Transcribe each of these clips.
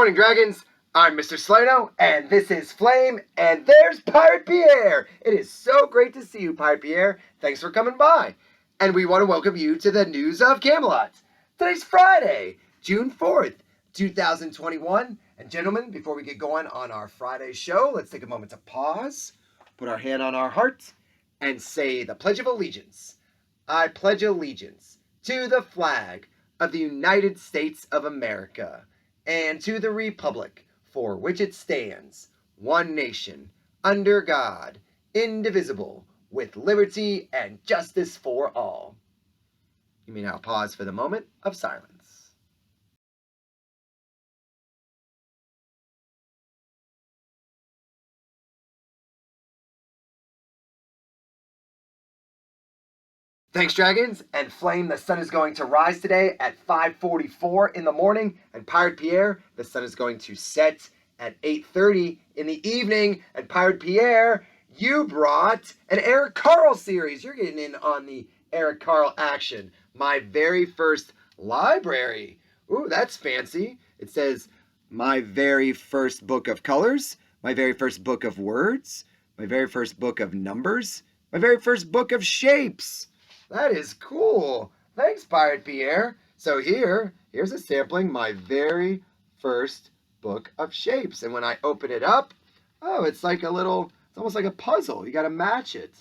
morning, Dragons. I'm Mr. Slano, and this is Flame, and there's Pirate Pierre. It is so great to see you, Pirate Pierre. Thanks for coming by. And we want to welcome you to the News of Camelot. Today's Friday, June 4th, 2021. And gentlemen, before we get going on our Friday show, let's take a moment to pause, put our hand on our heart, and say the Pledge of Allegiance. I pledge allegiance to the flag of the United States of America and to the republic for which it stands, one nation, under God, indivisible, with liberty and justice for all. You may now pause for the moment of silence. Thanks, Dragons. And Flame, the sun is going to rise today at 5:44 in the morning. And Pirate Pierre, the sun is going to set at 8:30 in the evening. And Pirate Pierre, you brought an Eric Carle series. You're getting in on the Eric Carle action. My very first library. Ooh, that's fancy. It says, my very first book of colors, my very first book of words, my very first book of numbers, my very first book of shapes. That is cool. Thanks, Pirate Pierre. So here's a sampling, my very first book of shapes. And when I open it up, oh, it's almost like a puzzle. You got to match it.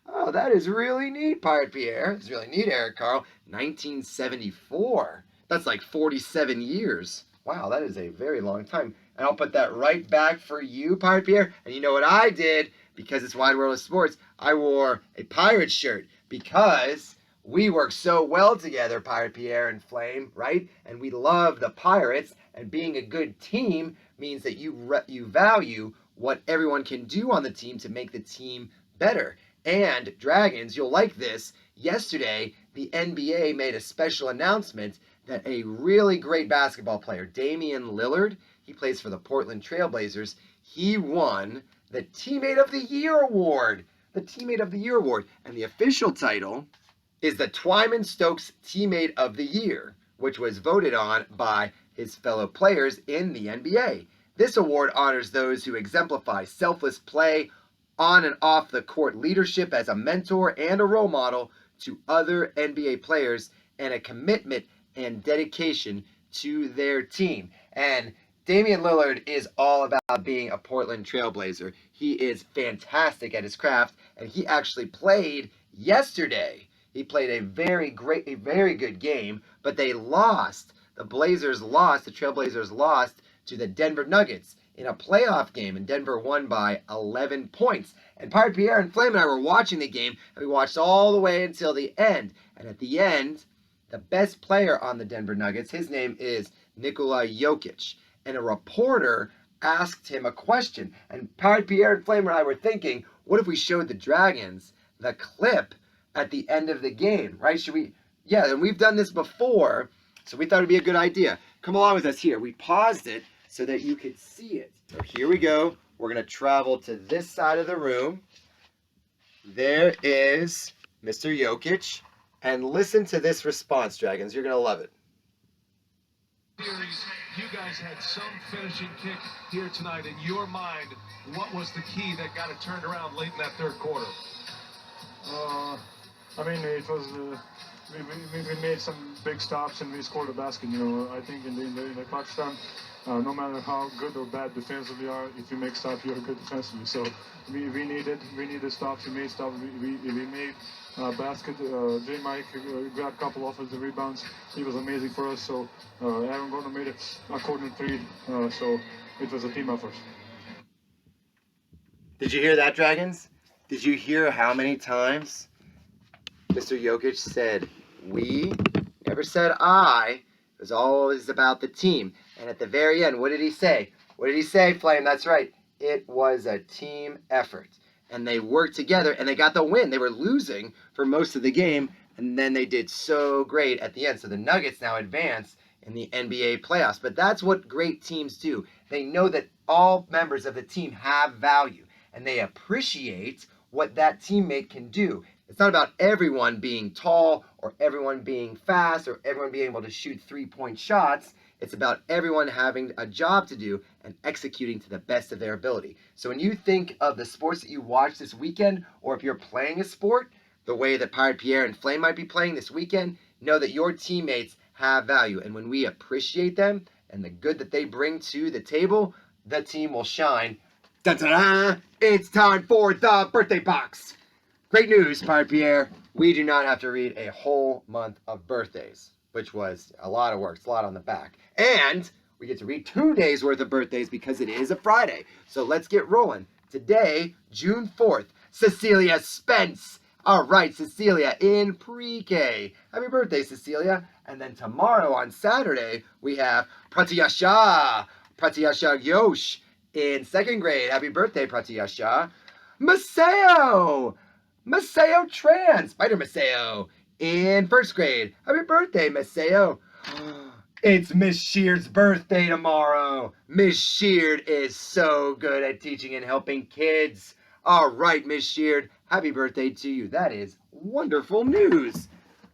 Oh, that is really neat, Pirate Pierre. It's really neat, Eric Carle. 1974. That's like 47 years. Wow, that is a very long time. And I'll put that right back for you, Pirate Pierre. And you know what I did? Because it's Wide World of Sports, I wore a pirate shirt because we work so well together, Pirate Pierre and Flame, right? And we love the Pirates, and being a good team means that you value what everyone can do on the team to make the team better. And Dragons, you'll like this. Yesterday, the NBA made a special announcement that a really great basketball player, Damian Lillard, he plays for the Portland Trail Blazers, he won the Teammate of the Year Award. The Teammate of the Year Award. And the official title is the Twyman Stokes Teammate of the Year, which was voted on by his fellow players in the NBA. This award honors those who exemplify selfless play, on and off the court leadership as a mentor and a role model to other NBA players, and a commitment and dedication to their team. And Damian Lillard is all about being a Portland Trailblazer. He is fantastic at his craft, and he actually played yesterday. He played a very good game, but they lost. The Trailblazers lost to the Denver Nuggets in a playoff game, and Denver won by 11 points. And Pirate Pierre and Flame and I were watching the game, and we watched all the way until the end. And at the end, the best player on the Denver Nuggets, his name is Nikola Jokic. And a reporter asked him a question. And Pirate Pierre and Flame and I were thinking, what if we showed the Dragons the clip at the end of the game, right? Should we? Yeah, and we've done this before, so we thought it'd be a good idea. Come along with us here. We paused it so that you could see it. So here we go. We're going to travel to this side of the room. There is Mr. Jokic. And listen to this response, Dragons. You're going to love it. You guys had some finishing kick here tonight. In your mind, what was the key that got it turned around late in that third quarter? It was we made some big stops and we scored a basket. I think in the clutch time, no matter how good or bad defensively are, if you make stops, you're good defensively. So we needed stops. We made stops. We made basket. J. Mike got a couple offensive rebounds. He was amazing for us. So Aaron Gordon made it a corner three. So it was a team effort. Did you hear that, Dragons? Did you hear how many times Mr. Jokic said we? Never said I. It was always about the team. And at the very end, what did he say? What did he say, Flame? That's right. It was a team effort. And they worked together, and they got the win. They were losing for most of the game, and then they did so great at the end. So the Nuggets now advance in the NBA playoffs. But that's what great teams do. They know that all members of the team have value, and they appreciate what that teammate can do. It's not about everyone being tall or everyone being fast or everyone being able to shoot three-point shots. It's about everyone having a job to do and executing to the best of their ability. So when you think of the sports that you watch this weekend, or if you're playing a sport, the way that Pirate Pierre and Flame might be playing this weekend, know that your teammates have value. And when we appreciate them and the good that they bring to the table, the team will shine. Da-da-da! It's time for the birthday box. Great news, Pirate Pierre. We do not have to read a whole month of birthdays, which was a lot of work. It's a lot on the back. And we get to read 2 days worth of birthdays because it is a Friday. So let's get rolling. Today, June 4th, Cecilia Spence. All right, Cecilia in pre-K. Happy birthday, Cecilia. And then tomorrow on Saturday, we have Pratyasha Yosh in 2nd grade. Happy birthday, Pratyasha. Maseo Tran, Spider Maseo, in 1st grade. Happy birthday, Maseo. It's Miss Sheard's birthday tomorrow. Miss Sheard is so good at teaching and helping kids. All right, Miss Sheard, happy birthday to you. That is wonderful news.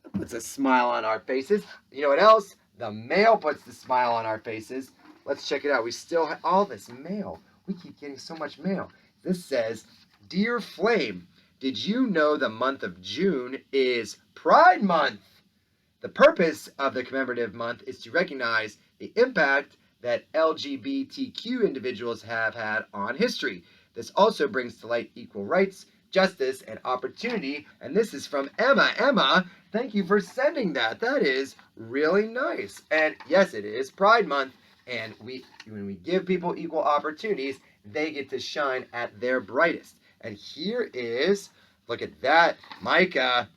That puts a smile on our faces. You know what else? The mail puts the smile on our faces. Let's check it out. We still have all this mail. We keep getting so much mail. This says, Dear Flame, did you know the month of June is Pride Month? The purpose of the commemorative month is to recognize the impact that LGBTQ individuals have had on history. This also brings to light equal rights, justice, and opportunity. And this is from Emma. Emma, thank you for sending that. That is really nice. And yes, it is Pride Month. And when we give people equal opportunities, they get to shine at their brightest. And here is, look at that, Micah,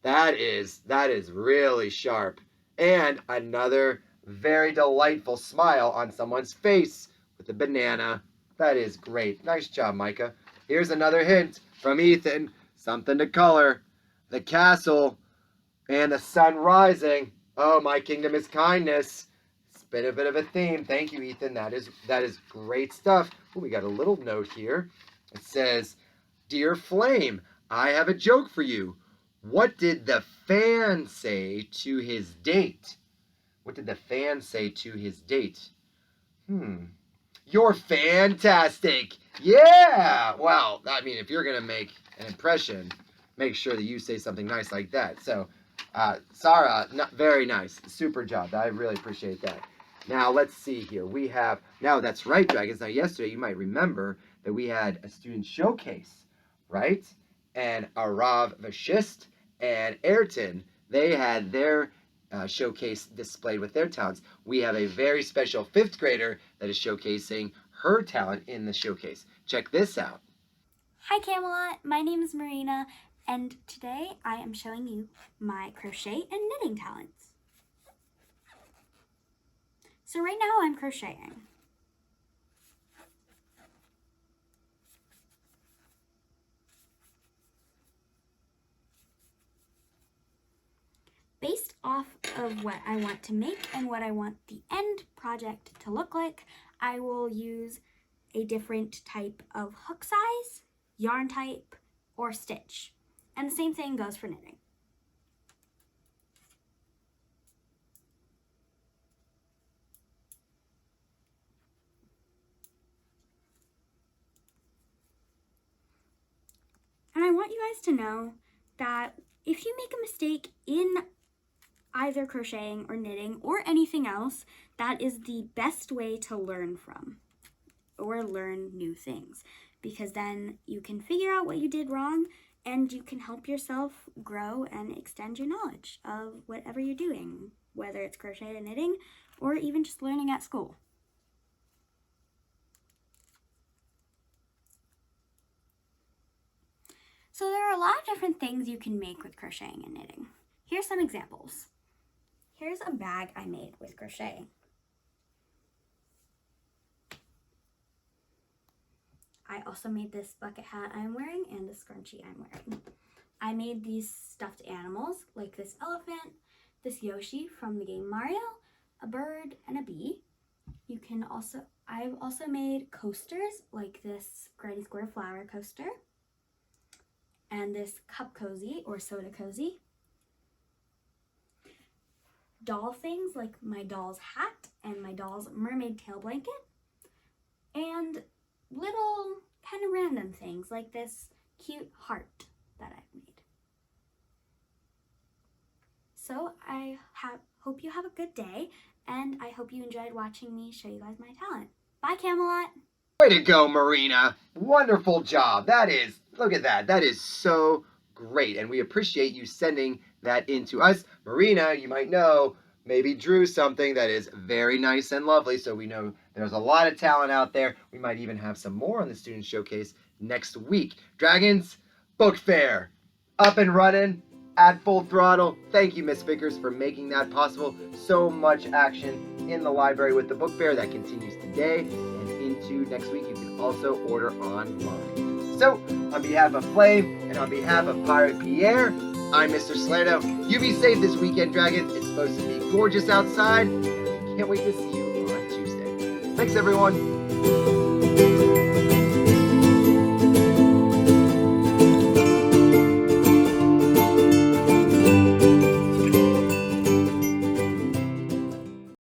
that is really sharp. And another very delightful smile on someone's face with a banana. That is great. Nice job, Micah. Here's another hint from Ethan, something to color. The castle and the sun rising. Oh, my kingdom is kindness. It's been a bit of a theme. Thank you, Ethan. That is great stuff. Oh, we got a little note here. It says, Dear Flame, I have a joke for you. What did the fan say to his date? What did the fan say to his date? You're fantastic. Yeah. Well, I mean, if you're going to make an impression, make sure that you say something nice like that. So, Sarah, very nice. Super job. I really appreciate that. Now, let's see here. We have, now that's right, Dragons. Now, yesterday, you might remember that we had a student showcase, right? And Arav Vashist and Ayrton, they had their showcase displayed with their talents. We have a very special 5th grader that is showcasing her talent in the showcase. Check this out. Hi Camelot, my name is Marina, and today I am showing you my crochet and knitting talents. So right now I'm crocheting. Based off of what I want to make and what I want the end project to look like, I will use a different type of hook size, yarn type, or stitch. And the same thing goes for knitting. And I want you guys to know that if you make a mistake in either crocheting or knitting or anything else, that is the best way to learn from or learn new things, because then you can figure out what you did wrong and you can help yourself grow and extend your knowledge of whatever you're doing, whether it's crochet and knitting or even just learning at school. So there are a lot of different things you can make with crocheting and knitting. Here's some examples. Here's a bag I made with crochet. I also made this bucket hat I'm wearing and the scrunchie I'm wearing. I made these stuffed animals like this elephant, this Yoshi from the game Mario, a bird, and a bee. I've also made coasters like this Granny Square flower coaster and this cup cozy or soda cozy. doll things like my doll's hat and my doll's mermaid tail blanket, and little kind of random things like this cute heart that I've made. So I hope you have a good day, and I hope you enjoyed watching me show you guys my talent. Bye, Camelot! Way to go, Marina. Wonderful job. Look at that. That is so great. And we appreciate you sending that in to us. Marina, you might know, maybe drew something that is very nice and lovely. So we know there's a lot of talent out there. We might even have some more on the Student Showcase next week. Dragons, book fair, up and running at full throttle. Thank you, Miss Vickers, for making that possible. So much action in the library with the book fair that continues today and into next week. You can also order online. So, on behalf of Flame and on behalf of Pirate Pierre, I'm Mr. Salerno. You be safe this weekend, Dragons. It's supposed to be gorgeous outside, and we can't wait to see you on Tuesday. Thanks, everyone.